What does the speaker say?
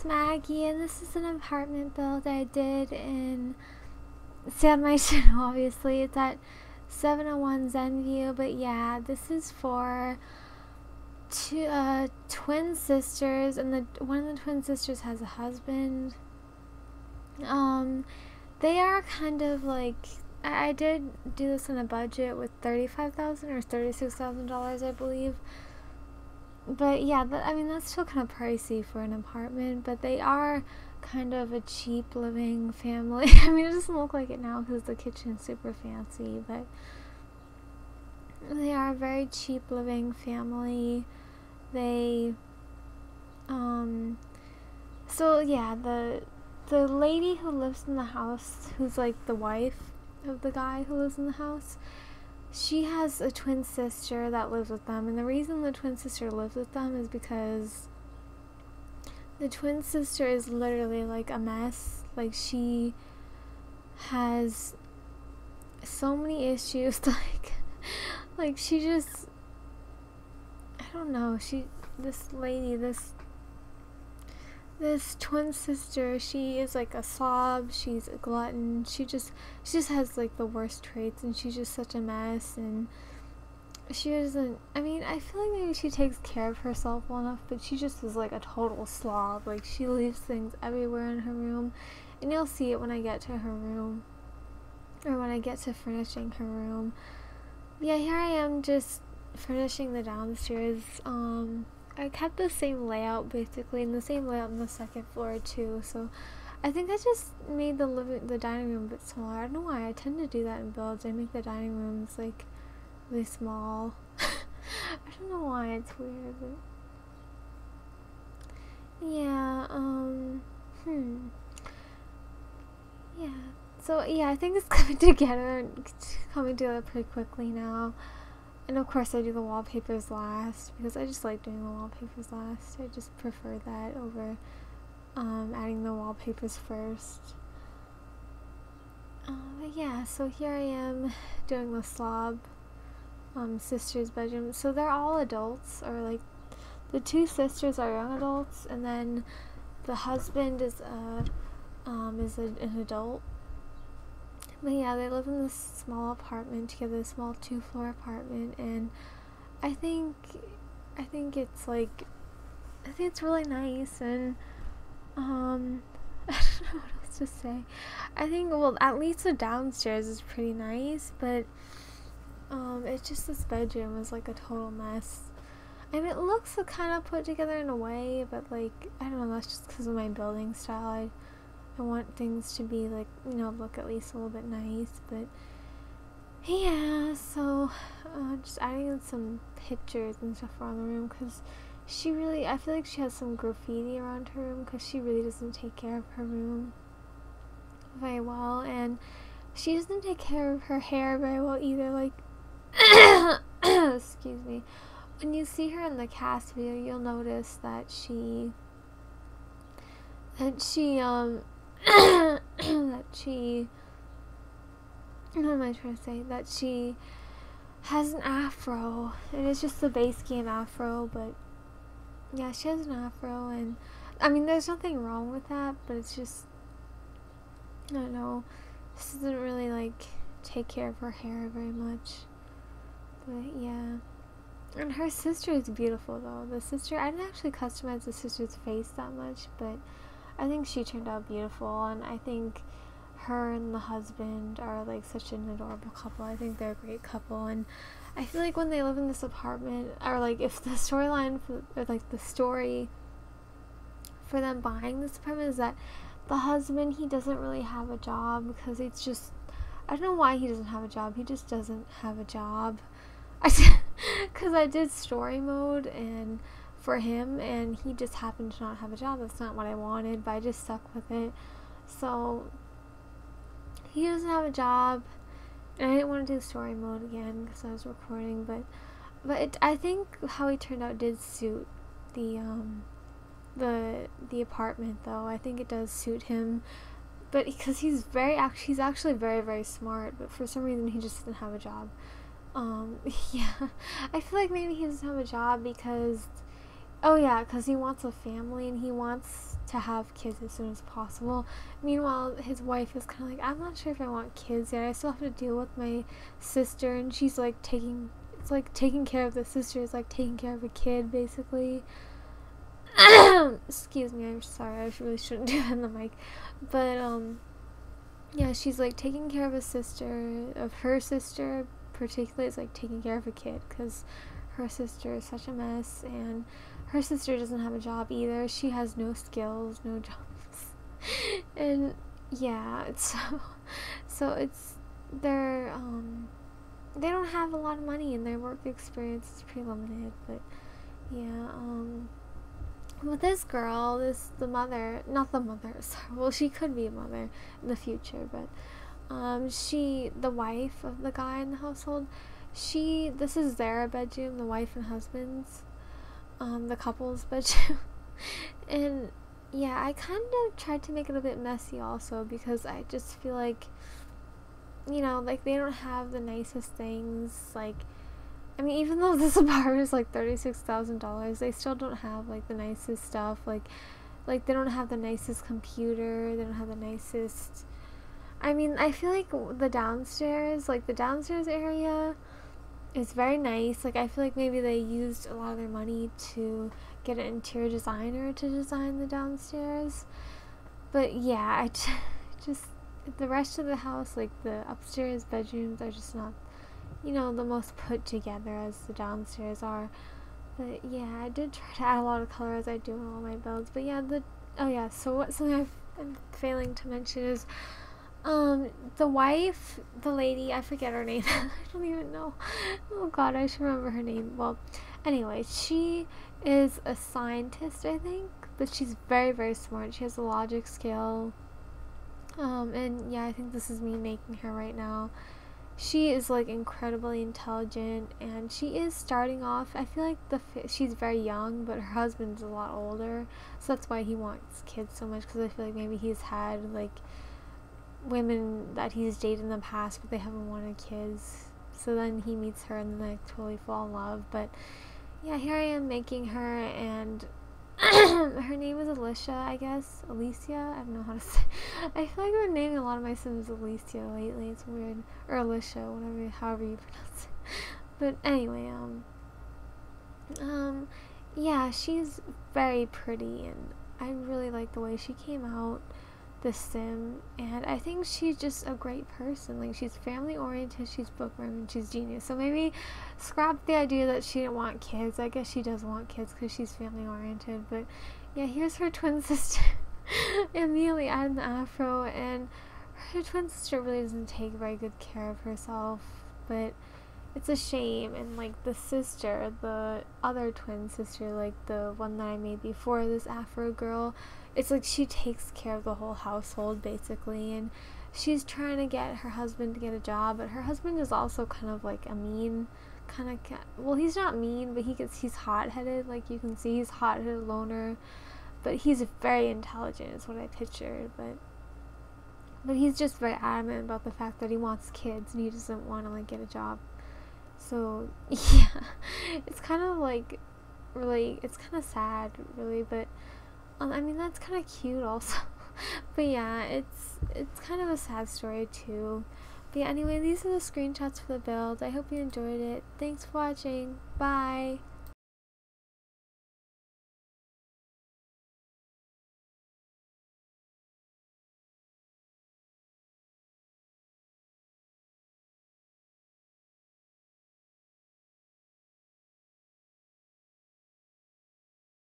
it's Maggie, and this is an apartment build I did in San Mycenae, obviously. It's at 701 Zenview, but yeah, this is for two twin sisters, and one of the twin sisters has a husband. They are kind of like, I did do this on a budget with $35,000 or $36,000, I believe. But yeah, I mean, that's still kind of pricey for an apartment, but they are kind of a cheap living family. I mean, it doesn't look like it now because the kitchen is super fancy, but they are a very cheap living family. They, so yeah, the lady who lives in the house, who's like the wife of the guy who lives in the house, she has a twin sister that lives with them, and the reason the twin sister lives with them is because the twin sister is literally like a mess. Like, she has so many issues, like she just, I don't know, this lady, this twin sister, she is like a slob, she's a glutton, she just has like the worst traits, and she's just such a mess, and she doesn't, I mean, I feel like maybe she takes care of herself well enough, but she just is like a total slob. Like, she leaves things everywhere in her room, and you'll see it when I get to her room, or when I get to furnishing her room. Yeah, here I am just furnishing the downstairs. I kept the same layout basically, and the same layout on the second floor too, so I think I just made the dining room a bit smaller. I don't know why, I tend to do that in builds. I make the dining rooms like really small. I don't know why, it's weird, but yeah, yeah, so yeah, I think it's coming together pretty quickly now. And of course I do the wallpapers last, because I just like doing the wallpapers last. I just prefer that over adding the wallpapers first. But yeah, so here I am doing the slob sister's bedroom. So they're all adults, or like the two sisters are young adults, and then the husband is an adult. But yeah, they live in this small apartment together, this small 2-floor apartment, and I think it's like, I think it's really nice, and I don't know what else to say. I think, well, at least the downstairs is pretty nice, but it's just this bedroom is like a total mess. I mean, it looks kind of put together in a way, but like, I don't know, that's just because of my building style. I want things to be like, you know, look at least a little bit nice, but yeah, so just adding in some pictures and stuff around the room, because I feel like she has some graffiti around her room, because she really doesn't take care of her room very well, and she doesn't take care of her hair very well either. Like, excuse me, when you see her in the CAS video, you'll notice that she what am I trying to say? That she has an afro. It is just the base game afro, but yeah, she has an afro, and I mean, there's nothing wrong with that, but it's just, I don't know, this doesn't really like take care of her hair very much. But yeah. And her sister is beautiful though. I didn't actually customize the sister's face that much, but I think she turned out beautiful, and I think her and the husband are like such an adorable couple. I think they're a great couple, and I feel like when they live in this apartment, or like if the storyline or like the story for them buying this apartment is that the husband, he doesn't really have a job, because it's just, I don't know why he doesn't have a job. He just doesn't have a job. Because I did story mode and for him, and he just happened to not have a job. That's not what I wanted, but I just stuck with it. So he doesn't have a job, and I didn't want to do story mode again because I was recording, but I think how he turned out did suit the apartment though. I think it does suit him, but because he's actually very, very smart, but for some reason he just doesn't have a job. Yeah, I feel like maybe he doesn't have a job because he wants a family, and he wants to have kids as soon as possible. Meanwhile, his wife is kind of like, I'm not sure if I want kids yet. I still have to deal with my sister, and she's like taking care of the sister is like taking care of a kid, basically. Excuse me, I'm sorry, I really shouldn't do that in the mic. But yeah, she's like taking care of her sister particularly is like taking care of a kid, because her sister is such a mess, and her sister doesn't have a job either. She has no skills, no jobs. And yeah, so it's they don't have a lot of money, and their work experience is pretty limited. But yeah, with this girl, the mother, well, she could be a mother in the future, but the wife of the guy in the household, this is their bedroom, the wife and husband's, the couple's bedroom. And yeah, I kind of tried to make it a bit messy also, because I just feel like, like, they don't have the nicest things. Like, I mean, even though this apartment is like $36,000, they still don't have like the nicest stuff. Like they don't have the nicest computer. They don't have the nicest. I mean, I feel like the downstairs area is very nice. Like, I feel like maybe they used a lot of their money to get an interior designer to design the downstairs. But yeah, I just the rest of the house, like the upstairs bedrooms, are just not, the most put together as the downstairs are. But yeah, I did try to add a lot of color as I do in all my builds. But yeah, so something I'm failing to mention is the wife, the lady, I forget her name. I don't even know. Oh god, I should remember her name. Well, anyway, she is a scientist, I think, but she's very, very smart. She has a logic skill. And yeah, I think this is me making her right now. She is like incredibly intelligent, and she is starting off. I feel like she's very young, but her husband's a lot older, so that's why he wants kids so much, because I feel like maybe he's had like women that he's dated in the past, but they haven't wanted kids. So then he meets her and then they totally fall in love. But yeah, here I am making her, and her name is Alicia, I guess. Alicia? I don't know how to say. I feel like I'm naming a lot of my Sims Alicia lately. It's weird. Or Alicia, however you pronounce it. But anyway, yeah, she's very pretty, and I really like the way she came out, the Sim, and I think she's just a great person. Like, she's family oriented, she's bookworm, and she's genius. So maybe scrap the idea that she didn't want kids. I guess she does want kids because she's family oriented. But yeah, here's her twin sister. Immediately added the afro, and her twin sister really doesn't take very good care of herself, but it's a shame. And like the other twin sister, like the one that I made before this afro girl, it's like she takes care of the whole household basically, and she's trying to get her husband to get a job, but her husband is also kind of like a mean kind of well, he's not mean, but he's hot-headed. Like, you can see he's hot-headed loner, but he's very intelligent is what I pictured. But he's just very adamant about the fact that he wants kids and he doesn't want to like get a job. So yeah, it's kind of like really, it's kind of sad really, but I mean, that's kind of cute also. But yeah, it's kind of a sad story too. But yeah, anyway, these are the screenshots for the build. I hope you enjoyed it. Thanks for watching. Bye.